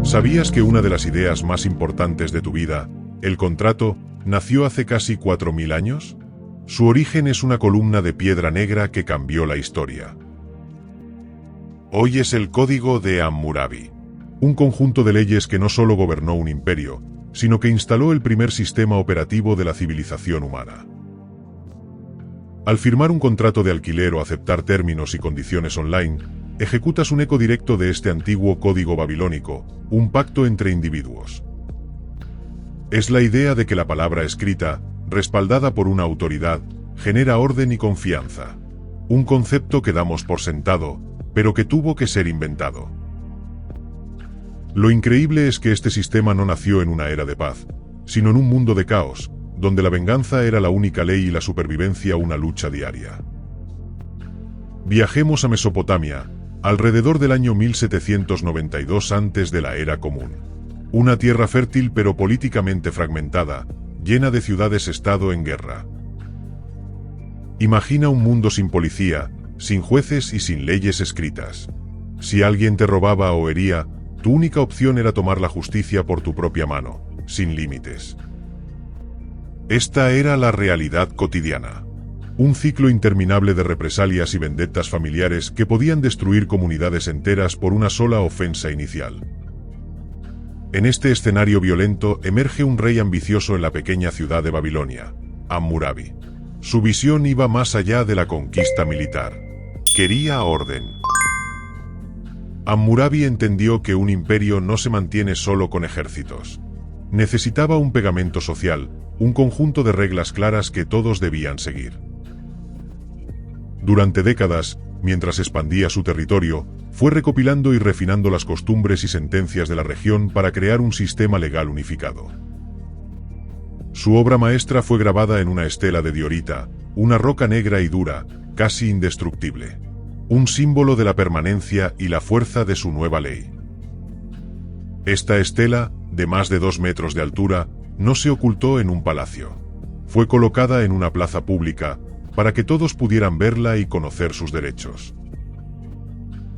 ¿Sabías que una de las ideas más importantes de tu vida, el contrato, nació hace casi 4000 años? Su origen es una columna de piedra negra que cambió la historia. Hoy es el Código de Hammurabi, un conjunto de leyes que no solo gobernó un imperio, sino que instaló el primer sistema operativo de la civilización humana. Al firmar un contrato de alquiler o aceptar términos y condiciones online, ejecutas un eco directo de este antiguo código babilónico, un pacto entre individuos. Es la idea de que la palabra escrita, respaldada por una autoridad, genera orden y confianza. Un concepto que damos por sentado, pero que tuvo que ser inventado. Lo increíble es que este sistema no nació en una era de paz, sino en un mundo de caos, donde la venganza era la única ley y la supervivencia una lucha diaria. Viajemos a Mesopotamia, alrededor del año 1792 antes de la Era Común. Una tierra fértil pero políticamente fragmentada, llena de ciudades-estado en guerra. Imagina un mundo sin policía, sin jueces y sin leyes escritas. Si alguien te robaba o hería, tu única opción era tomar la justicia por tu propia mano, sin límites. Esta era la realidad cotidiana. Un ciclo interminable de represalias y vendettas familiares que podían destruir comunidades enteras por una sola ofensa inicial. En este escenario violento emerge un rey ambicioso en la pequeña ciudad de Babilonia, Hammurabi. Su visión iba más allá de la conquista militar. Quería orden. Hammurabi entendió que un imperio no se mantiene solo con ejércitos. Necesitaba un pegamento social, un conjunto de reglas claras que todos debían seguir. Durante décadas, mientras expandía su territorio, fue recopilando y refinando las costumbres y sentencias de la región para crear un sistema legal unificado. Su obra maestra fue grabada en una estela de diorita, una roca negra y dura, casi indestructible. Un símbolo de la permanencia y la fuerza de su nueva ley. Esta estela, de más de 2 metros de altura, no se ocultó en un palacio. Fue colocada en una plaza pública, para que todos pudieran verla y conocer sus derechos.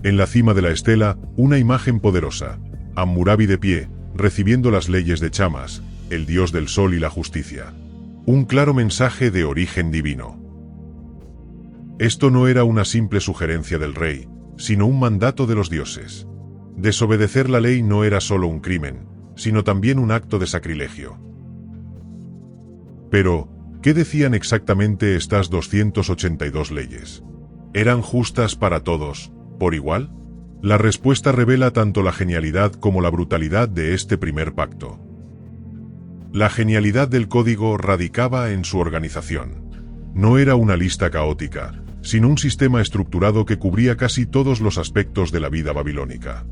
En la cima de la estela, una imagen poderosa, Hammurabi de pie, recibiendo las leyes de Chamas, el dios del sol y la justicia. Un claro mensaje de origen divino. Esto no era una simple sugerencia del rey, sino un mandato de los dioses. Desobedecer la ley no era solo un crimen, sino también un acto de sacrilegio. Pero, ¿qué decían exactamente estas 282 leyes? ¿Eran justas para todos, por igual? La respuesta revela tanto la genialidad como la brutalidad de este primer pacto. La genialidad del código radicaba en su organización. No era una lista caótica, sino un sistema estructurado que cubría casi todos los aspectos de la vida babilónica.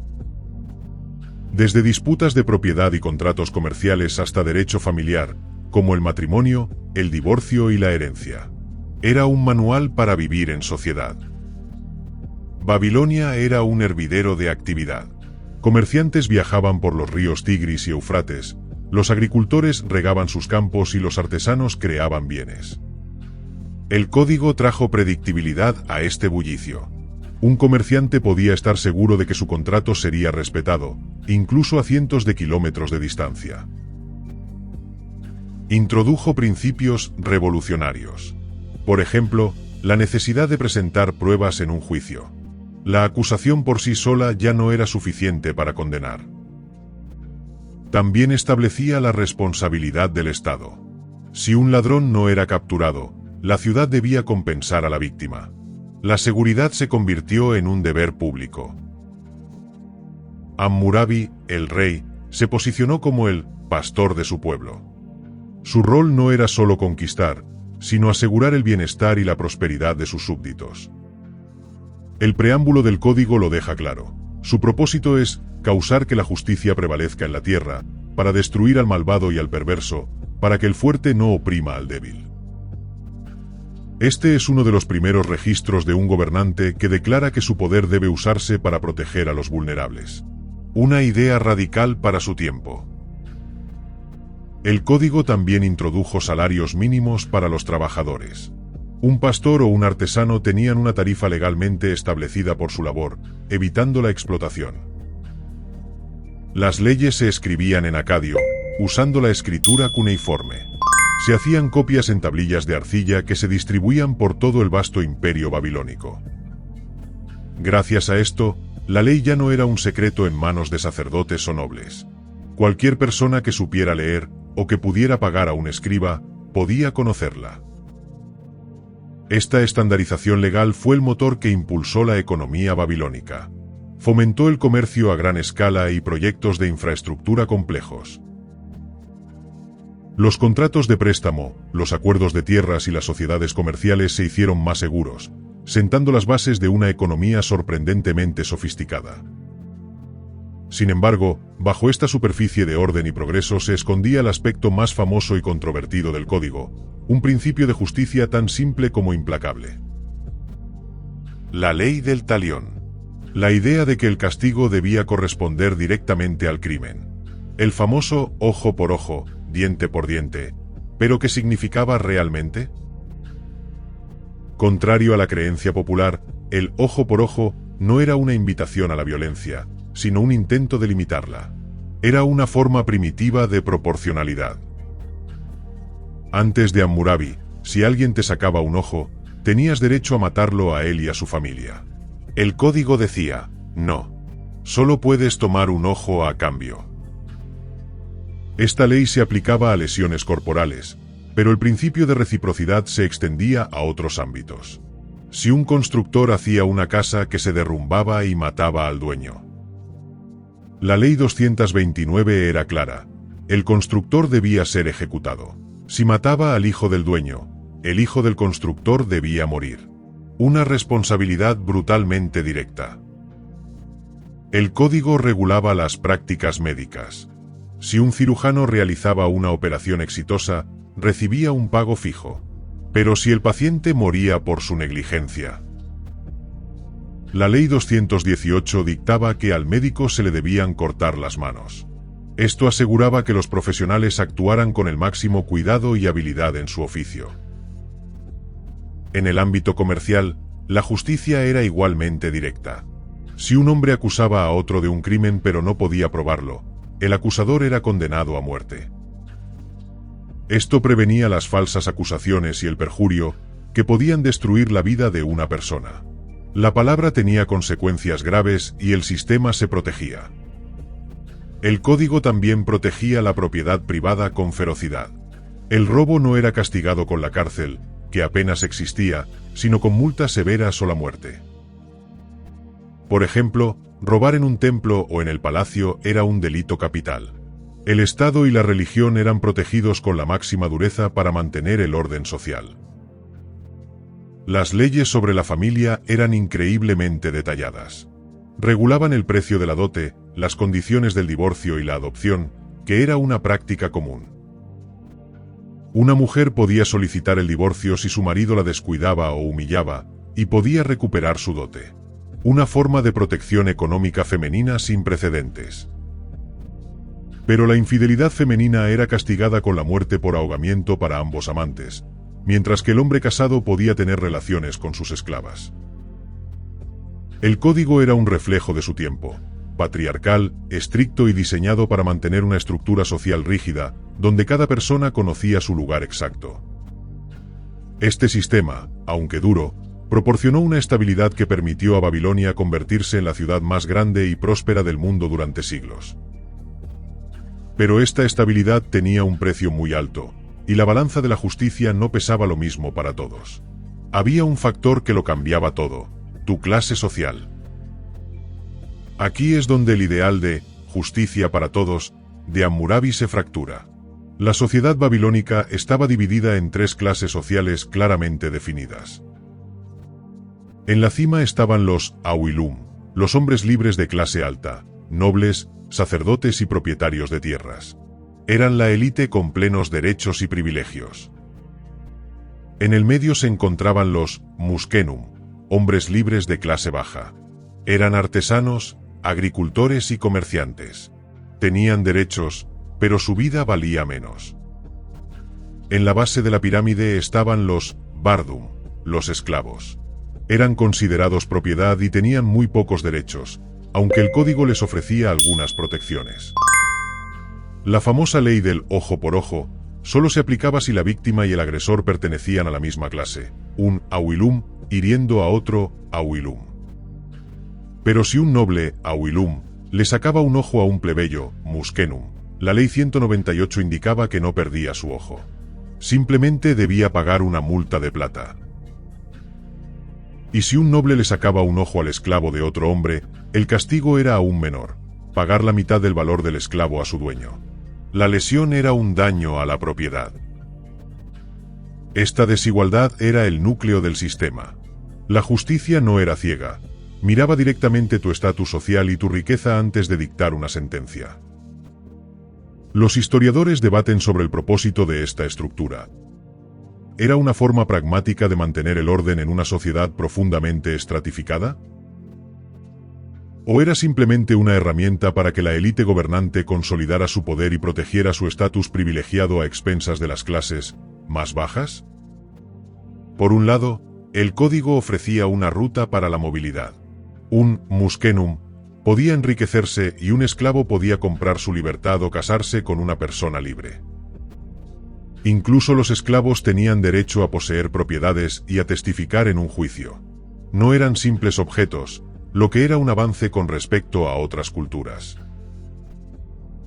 Desde disputas de propiedad y contratos comerciales hasta derecho familiar, como el matrimonio, el divorcio y la herencia. Era un manual para vivir en sociedad. Babilonia era un hervidero de actividad. Comerciantes viajaban por los ríos Tigris y Eufrates, los agricultores regaban sus campos y los artesanos creaban bienes. El código trajo predictibilidad a este bullicio. Un comerciante podía estar seguro de que su contrato sería respetado, incluso a cientos de kilómetros de distancia. Introdujo principios revolucionarios. Por ejemplo, la necesidad de presentar pruebas en un juicio. La acusación por sí sola ya no era suficiente para condenar. También establecía la responsabilidad del Estado. Si un ladrón no era capturado, la ciudad debía compensar a la víctima. La seguridad se convirtió en un deber público. Hammurabi, el rey, se posicionó como el pastor de su pueblo. Su rol no era solo conquistar, sino asegurar el bienestar y la prosperidad de sus súbditos. El preámbulo del código lo deja claro. Su propósito es causar que la justicia prevalezca en la tierra, para destruir al malvado y al perverso, para que el fuerte no oprima al débil. Este es uno de los primeros registros de un gobernante que declara que su poder debe usarse para proteger a los vulnerables. Una idea radical para su tiempo. El código también introdujo salarios mínimos para los trabajadores. Un pastor o un artesano tenían una tarifa legalmente establecida por su labor, evitando la explotación. Las leyes se escribían en acadio, usando la escritura cuneiforme. Se hacían copias en tablillas de arcilla que se distribuían por todo el vasto imperio babilónico. Gracias a esto, la ley ya no era un secreto en manos de sacerdotes o nobles. Cualquier persona que supiera leer, o que pudiera pagar a un escriba, podía conocerla. Esta estandarización legal fue el motor que impulsó la economía babilónica. Fomentó el comercio a gran escala y proyectos de infraestructura complejos. Los contratos de préstamo, los acuerdos de tierras y las sociedades comerciales se hicieron más seguros, sentando las bases de una economía sorprendentemente sofisticada. Sin embargo, bajo esta superficie de orden y progreso se escondía el aspecto más famoso y controvertido del código, un principio de justicia tan simple como implacable. La ley del talión. La idea de que el castigo debía corresponder directamente al crimen. El famoso ojo por ojo, diente por diente. ¿Pero qué significaba realmente? Contrario a la creencia popular, el ojo por ojo no era una invitación a la violencia, sino un intento de limitarla. Era una forma primitiva de proporcionalidad. Antes de Hammurabi, si alguien te sacaba un ojo, tenías derecho a matarlo a él y a su familia. El código decía, no. Solo puedes tomar un ojo a cambio. Esta ley se aplicaba a lesiones corporales, pero el principio de reciprocidad se extendía a otros ámbitos. Si un constructor hacía una casa que se derrumbaba y mataba al dueño. La ley 229 era clara. El constructor debía ser ejecutado. Si mataba al hijo del dueño, el hijo del constructor debía morir. Una responsabilidad brutalmente directa. El código regulaba las prácticas médicas. Si un cirujano realizaba una operación exitosa, recibía un pago fijo. Pero si el paciente moría por su negligencia. La ley 218 dictaba que al médico se le debían cortar las manos. Esto aseguraba que los profesionales actuaran con el máximo cuidado y habilidad en su oficio. En el ámbito comercial, la justicia era igualmente directa. Si un hombre acusaba a otro de un crimen pero no podía probarlo, el acusador era condenado a muerte. Esto prevenía las falsas acusaciones y el perjurio, que podían destruir la vida de una persona. La palabra tenía consecuencias graves y el sistema se protegía. El código también protegía la propiedad privada con ferocidad. El robo no era castigado con la cárcel, que apenas existía, sino con multas severas o la muerte. Por ejemplo, robar en un templo o en el palacio era un delito capital. El Estado y la religión eran protegidos con la máxima dureza para mantener el orden social. Las leyes sobre la familia eran increíblemente detalladas. Regulaban el precio de la dote, las condiciones del divorcio y la adopción, que era una práctica común. Una mujer podía solicitar el divorcio si su marido la descuidaba o humillaba, y podía recuperar su dote. Una forma de protección económica femenina sin precedentes. Pero la infidelidad femenina era castigada con la muerte por ahogamiento para ambos amantes, mientras que el hombre casado podía tener relaciones con sus esclavas. El código era un reflejo de su tiempo, patriarcal, estricto y diseñado para mantener una estructura social rígida, donde cada persona conocía su lugar exacto. Este sistema, aunque duro, proporcionó una estabilidad que permitió a Babilonia convertirse en la ciudad más grande y próspera del mundo durante siglos. Pero esta estabilidad tenía un precio muy alto, y la balanza de la justicia no pesaba lo mismo para todos. Había un factor que lo cambiaba todo: tu clase social. Aquí es donde el ideal de justicia para todos de Hammurabi se fractura. La sociedad babilónica estaba dividida en tres clases sociales claramente definidas. En la cima estaban los Awilum, los hombres libres de clase alta, nobles, sacerdotes y propietarios de tierras. Eran la élite con plenos derechos y privilegios. En el medio se encontraban los Muskenum, hombres libres de clase baja. Eran artesanos, agricultores y comerciantes. Tenían derechos, pero su vida valía menos. En la base de la pirámide estaban los Bardum, los esclavos. Eran considerados propiedad y tenían muy pocos derechos, aunque el código les ofrecía algunas protecciones. La famosa ley del ojo por ojo solo se aplicaba si la víctima y el agresor pertenecían a la misma clase, un Awilum hiriendo a otro Awilum. Pero si un noble Awilum le sacaba un ojo a un plebeyo, Muskenum, la ley 198 indicaba que no perdía su ojo. Simplemente debía pagar una multa de plata. Y si un noble le sacaba un ojo al esclavo de otro hombre, el castigo era aún menor, pagar la mitad del valor del esclavo a su dueño. La lesión era un daño a la propiedad. Esta desigualdad era el núcleo del sistema. La justicia no era ciega, miraba directamente tu estatus social y tu riqueza antes de dictar una sentencia. Los historiadores debaten sobre el propósito de esta estructura. ¿Era una forma pragmática de mantener el orden en una sociedad profundamente estratificada? ¿O era simplemente una herramienta para que la élite gobernante consolidara su poder y protegiera su estatus privilegiado a expensas de las clases más bajas? Por un lado, el código ofrecía una ruta para la movilidad. Un Muskenum podía enriquecerse y un esclavo podía comprar su libertad o casarse con una persona libre. Incluso los esclavos tenían derecho a poseer propiedades y a testificar en un juicio. No eran simples objetos, lo que era un avance con respecto a otras culturas.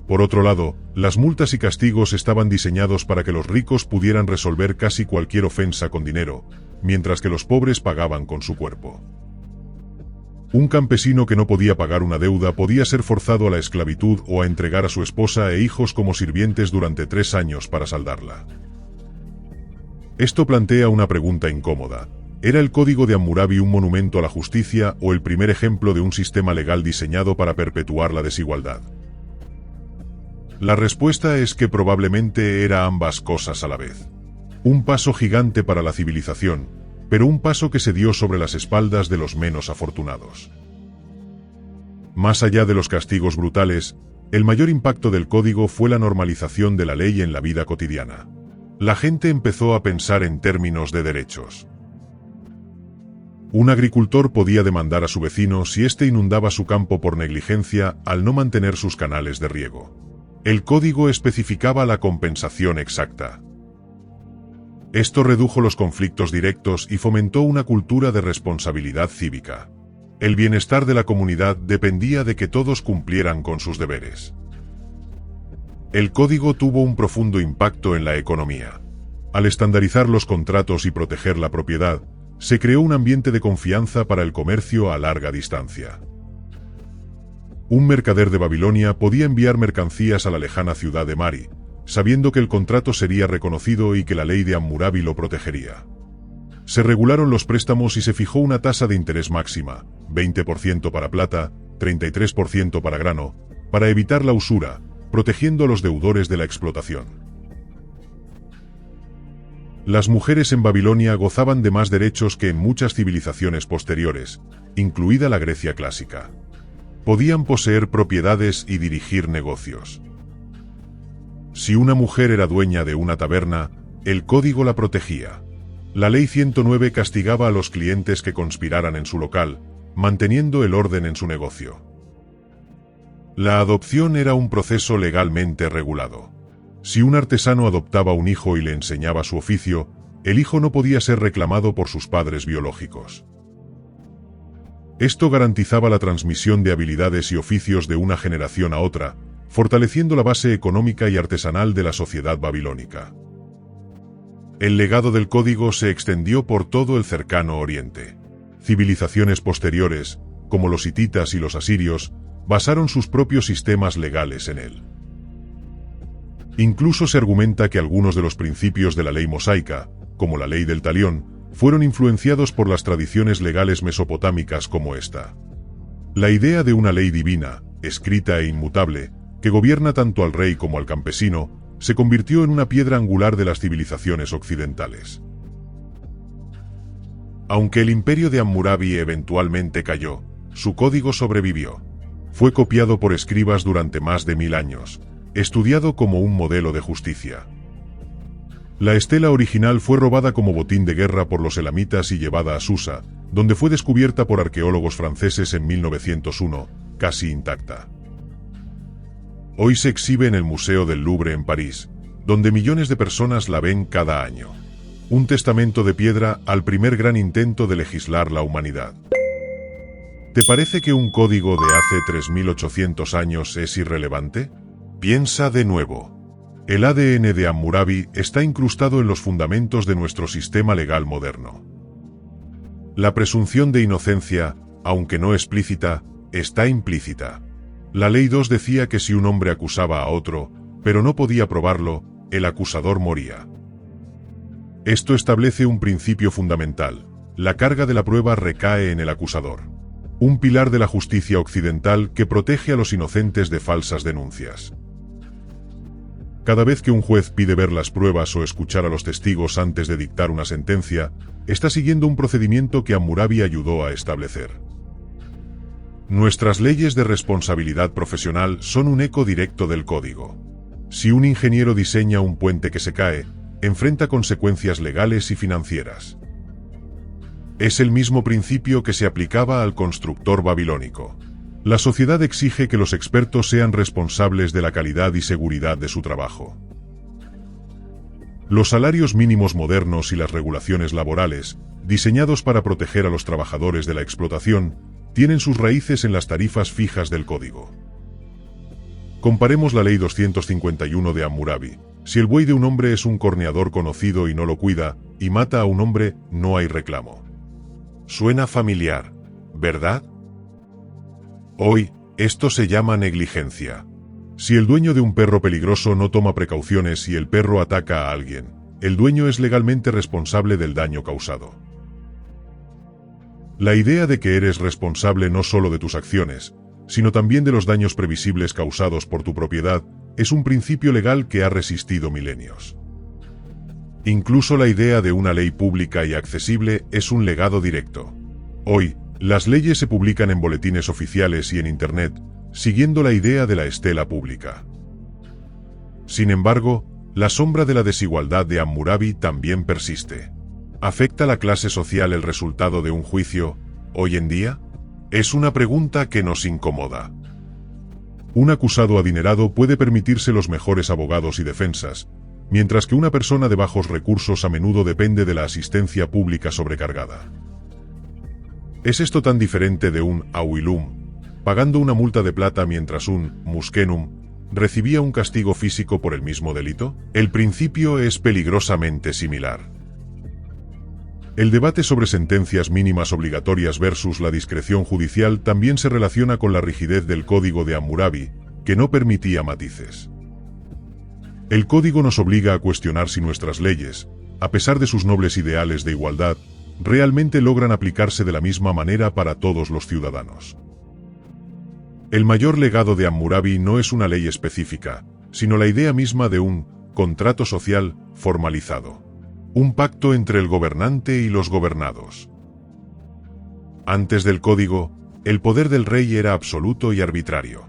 Por otro lado, las multas y castigos estaban diseñados para que los ricos pudieran resolver casi cualquier ofensa con dinero, mientras que los pobres pagaban con su cuerpo. Un campesino que no podía pagar una deuda podía ser forzado a la esclavitud o a entregar a su esposa e hijos como sirvientes durante 3 años para saldarla. Esto plantea una pregunta incómoda. ¿Era el Código de Hammurabi un monumento a la justicia o el primer ejemplo de un sistema legal diseñado para perpetuar la desigualdad? La respuesta es que probablemente era ambas cosas a la vez. Un paso gigante para la civilización, pero un paso que se dio sobre las espaldas de los menos afortunados. Más allá de los castigos brutales, el mayor impacto del código fue la normalización de la ley en la vida cotidiana. La gente empezó a pensar en términos de derechos. Un agricultor podía demandar a su vecino si éste inundaba su campo por negligencia al no mantener sus canales de riego. El código especificaba la compensación exacta. Esto redujo los conflictos directos y fomentó una cultura de responsabilidad cívica. El bienestar de la comunidad dependía de que todos cumplieran con sus deberes. El código tuvo un profundo impacto en la economía. Al estandarizar los contratos y proteger la propiedad, se creó un ambiente de confianza para el comercio a larga distancia. Un mercader de Babilonia podía enviar mercancías a la lejana ciudad de Mari, sabiendo que el contrato sería reconocido y que la ley de Hammurabi lo protegería. Se regularon los préstamos y se fijó una tasa de interés máxima, 20% para plata, 33% para grano, para evitar la usura, protegiendo a los deudores de la explotación. Las mujeres en Babilonia gozaban de más derechos que en muchas civilizaciones posteriores, incluida la Grecia clásica. Podían poseer propiedades y dirigir negocios. Si una mujer era dueña de una taberna, el código la protegía. La ley 109 castigaba a los clientes que conspiraran en su local, manteniendo el orden en su negocio. La adopción era un proceso legalmente regulado. Si un artesano adoptaba un hijo y le enseñaba su oficio, el hijo no podía ser reclamado por sus padres biológicos. Esto garantizaba la transmisión de habilidades y oficios de una generación a otra, fortaleciendo la base económica y artesanal de la sociedad babilónica. El legado del código se extendió por todo el cercano Oriente. Civilizaciones posteriores, como los hititas y los asirios, basaron sus propios sistemas legales en él. Incluso se argumenta que algunos de los principios de la ley mosaica, como la ley del talión, fueron influenciados por las tradiciones legales mesopotámicas como esta. La idea de una ley divina, escrita e inmutable, que gobierna tanto al rey como al campesino, se convirtió en una piedra angular de las civilizaciones occidentales. Aunque el imperio de Hammurabi eventualmente cayó, su código sobrevivió. Fue copiado por escribas durante más de 1000 años, estudiado como un modelo de justicia. La estela original fue robada como botín de guerra por los elamitas y llevada a Susa, donde fue descubierta por arqueólogos franceses en 1901, casi intacta. Hoy se exhibe en el Museo del Louvre en París, donde millones de personas la ven cada año. Un testamento de piedra al primer gran intento de legislar la humanidad. ¿Te parece que un código de hace 3800 años es irrelevante? Piensa de nuevo. El ADN de Hammurabi está incrustado en los fundamentos de nuestro sistema legal moderno. La presunción de inocencia, aunque no explícita, está implícita. La Ley 2 decía que si un hombre acusaba a otro, pero no podía probarlo, el acusador moría. Esto establece un principio fundamental: la carga de la prueba recae en el acusador. Un pilar de la justicia occidental que protege a los inocentes de falsas denuncias. Cada vez que un juez pide ver las pruebas o escuchar a los testigos antes de dictar una sentencia, está siguiendo un procedimiento que Hammurabi ayudó a establecer. Nuestras leyes de responsabilidad profesional son un eco directo del código. Si un ingeniero diseña un puente que se cae, enfrenta consecuencias legales y financieras. Es el mismo principio que se aplicaba al constructor babilónico. La sociedad exige que los expertos sean responsables de la calidad y seguridad de su trabajo. Los salarios mínimos modernos y las regulaciones laborales, diseñados para proteger a los trabajadores de la explotación, tienen sus raíces en las tarifas fijas del código. Comparemos la Ley 251 de Hammurabi. Si el buey de un hombre es un corneador conocido y no lo cuida, y mata a un hombre, no hay reclamo. Suena familiar, ¿verdad? Hoy, esto se llama negligencia. Si el dueño de un perro peligroso no toma precauciones y el perro ataca a alguien, el dueño es legalmente responsable del daño causado. La idea de que eres responsable no solo de tus acciones, sino también de los daños previsibles causados por tu propiedad, es un principio legal que ha resistido milenios. Incluso la idea de una ley pública y accesible es un legado directo. Hoy, las leyes se publican en boletines oficiales y en Internet, siguiendo la idea de la estela pública. Sin embargo, la sombra de la desigualdad de Hammurabi también persiste. ¿Afecta a la clase social el resultado de un juicio, hoy en día? Es una pregunta que nos incomoda. Un acusado adinerado puede permitirse los mejores abogados y defensas, mientras que una persona de bajos recursos a menudo depende de la asistencia pública sobrecargada. ¿Es esto tan diferente de un Awilum, pagando una multa de plata mientras un Muskenum recibía un castigo físico por el mismo delito? El principio es peligrosamente similar. El debate sobre sentencias mínimas obligatorias versus la discreción judicial también se relaciona con la rigidez del código de Hammurabi, que no permitía matices. El código nos obliga a cuestionar si nuestras leyes, a pesar de sus nobles ideales de igualdad, realmente logran aplicarse de la misma manera para todos los ciudadanos. El mayor legado de Hammurabi no es una ley específica, sino la idea misma de un contrato social formalizado. Un pacto entre el gobernante y los gobernados. Antes del código, el poder del rey era absoluto y arbitrario.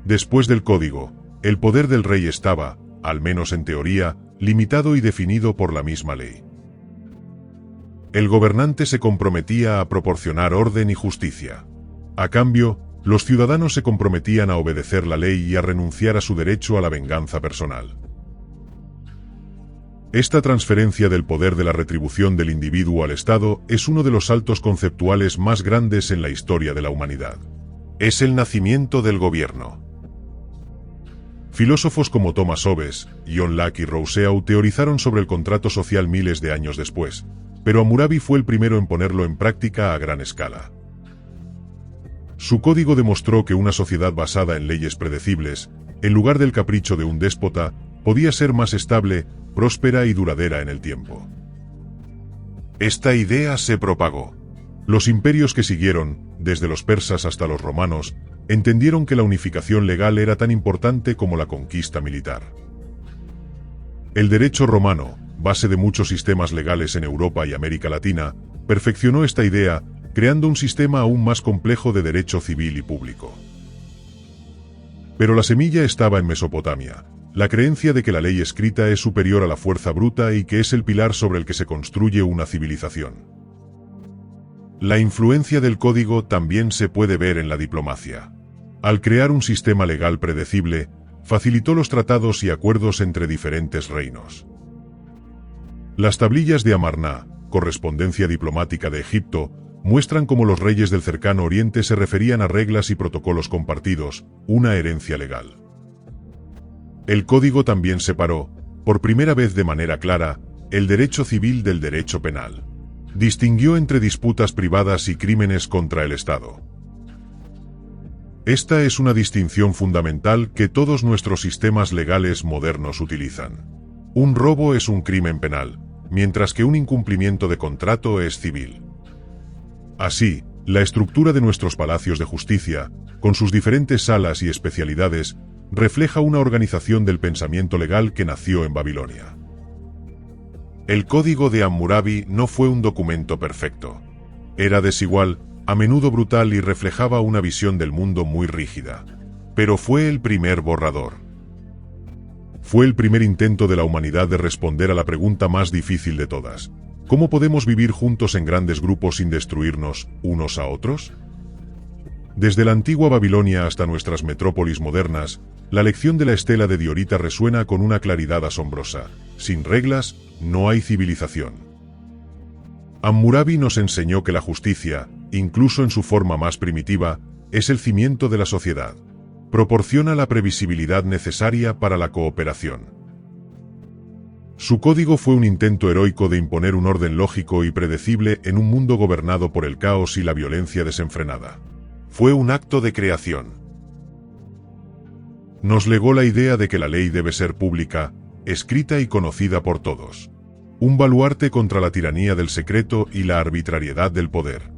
Después del código, el poder del rey estaba, al menos en teoría, limitado y definido por la misma ley. El gobernante se comprometía a proporcionar orden y justicia. A cambio, los ciudadanos se comprometían a obedecer la ley y a renunciar a su derecho a la venganza personal. Esta transferencia del poder de la retribución del individuo al Estado es uno de los saltos conceptuales más grandes en la historia de la humanidad. Es el nacimiento del gobierno. Filósofos como Thomas Hobbes, John Locke y Rousseau teorizaron sobre el contrato social miles de años después, pero Hammurabi fue el primero en ponerlo en práctica a gran escala. Su código demostró que una sociedad basada en leyes predecibles, en lugar del capricho de un déspota, podía ser más estable, próspera y duradera en el tiempo. Esta idea se propagó. Los imperios que siguieron, desde los persas hasta los romanos, entendieron que la unificación legal era tan importante como la conquista militar. El derecho romano, base de muchos sistemas legales en Europa y América Latina, perfeccionó esta idea, creando un sistema aún más complejo de derecho civil y público. Pero la semilla estaba en Mesopotamia. La creencia de que la ley escrita es superior a la fuerza bruta y que es el pilar sobre el que se construye una civilización. La influencia del código también se puede ver en la diplomacia. Al crear un sistema legal predecible, facilitó los tratados y acuerdos entre diferentes reinos. Las tablillas de Amarna, correspondencia diplomática de Egipto, muestran cómo los reyes del cercano Oriente se referían a reglas y protocolos compartidos, una herencia legal. El código también separó, por primera vez de manera clara, el derecho civil del derecho penal. Distinguió entre disputas privadas y crímenes contra el Estado. Esta es una distinción fundamental que todos nuestros sistemas legales modernos utilizan. Un robo es un crimen penal, mientras que un incumplimiento de contrato es civil. Así, la estructura de nuestros palacios de justicia, con sus diferentes salas y especialidades, refleja una organización del pensamiento legal que nació en Babilonia. El Código de Hammurabi no fue un documento perfecto. Era desigual, a menudo brutal y reflejaba una visión del mundo muy rígida. Pero fue el primer borrador. Fue el primer intento de la humanidad de responder a la pregunta más difícil de todas. ¿Cómo podemos vivir juntos en grandes grupos sin destruirnos unos a otros? Desde la antigua Babilonia hasta nuestras metrópolis modernas, la lección de la estela de Diorita resuena con una claridad asombrosa. Sin reglas, no hay civilización. Hammurabi nos enseñó que la justicia, incluso en su forma más primitiva, es el cimiento de la sociedad. Proporciona la previsibilidad necesaria para la cooperación. Su código fue un intento heroico de imponer un orden lógico y predecible en un mundo gobernado por el caos y la violencia desenfrenada. Fue un acto de creación. Nos legó la idea de que la ley debe ser pública, escrita y conocida por todos. Un baluarte contra la tiranía del secreto y la arbitrariedad del poder.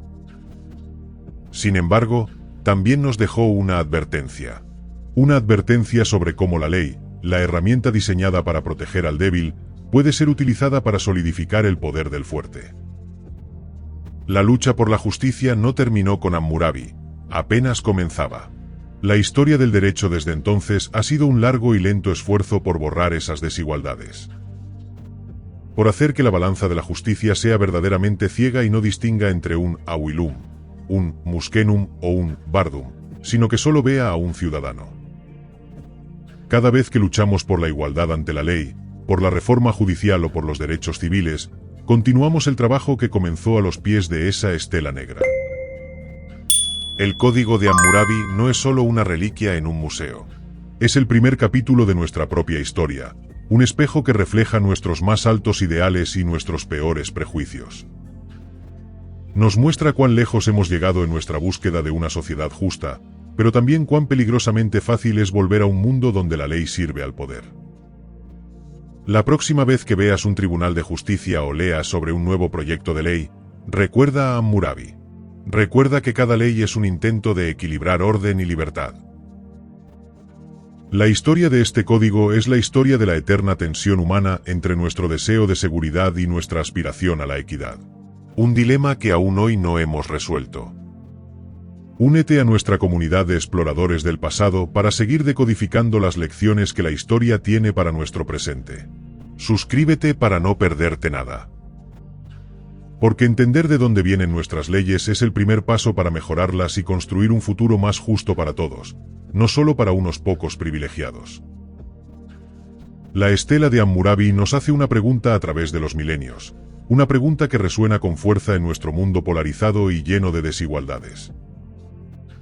Sin embargo, también nos dejó una advertencia. Una advertencia sobre cómo la ley, la herramienta diseñada para proteger al débil, puede ser utilizada para solidificar el poder del fuerte. La lucha por la justicia no terminó con Hammurabi, apenas comenzaba. La historia del derecho desde entonces ha sido un largo y lento esfuerzo por borrar esas desigualdades. Por hacer que la balanza de la justicia sea verdaderamente ciega y no distinga entre un Awilum, un Muskenum o un Bardum, sino que solo vea a un ciudadano. Cada vez que luchamos por la igualdad ante la ley, por la reforma judicial o por los derechos civiles, continuamos el trabajo que comenzó a los pies de esa estela negra. El Código de Hammurabi no es solo una reliquia en un museo. Es el primer capítulo de nuestra propia historia, un espejo que refleja nuestros más altos ideales y nuestros peores prejuicios. Nos muestra cuán lejos hemos llegado en nuestra búsqueda de una sociedad justa, pero también cuán peligrosamente fácil es volver a un mundo donde la ley sirve al poder. La próxima vez que veas un tribunal de justicia o leas sobre un nuevo proyecto de ley, recuerda a Hammurabi. Recuerda que cada ley es un intento de equilibrar orden y libertad. La historia de este código es la historia de la eterna tensión humana entre nuestro deseo de seguridad y nuestra aspiración a la equidad. Un dilema que aún hoy no hemos resuelto. Únete a nuestra comunidad de exploradores del pasado para seguir decodificando las lecciones que la historia tiene para nuestro presente. Suscríbete para no perderte nada. Porque entender de dónde vienen nuestras leyes es el primer paso para mejorarlas y construir un futuro más justo para todos, no solo para unos pocos privilegiados. La estela de Hammurabi nos hace una pregunta a través de los milenios, una pregunta que resuena con fuerza en nuestro mundo polarizado y lleno de desigualdades.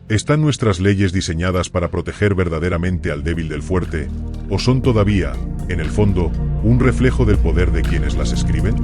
¿Están nuestras leyes diseñadas para proteger verdaderamente al débil del fuerte, o son todavía, en el fondo, un reflejo del poder de quienes las escriben?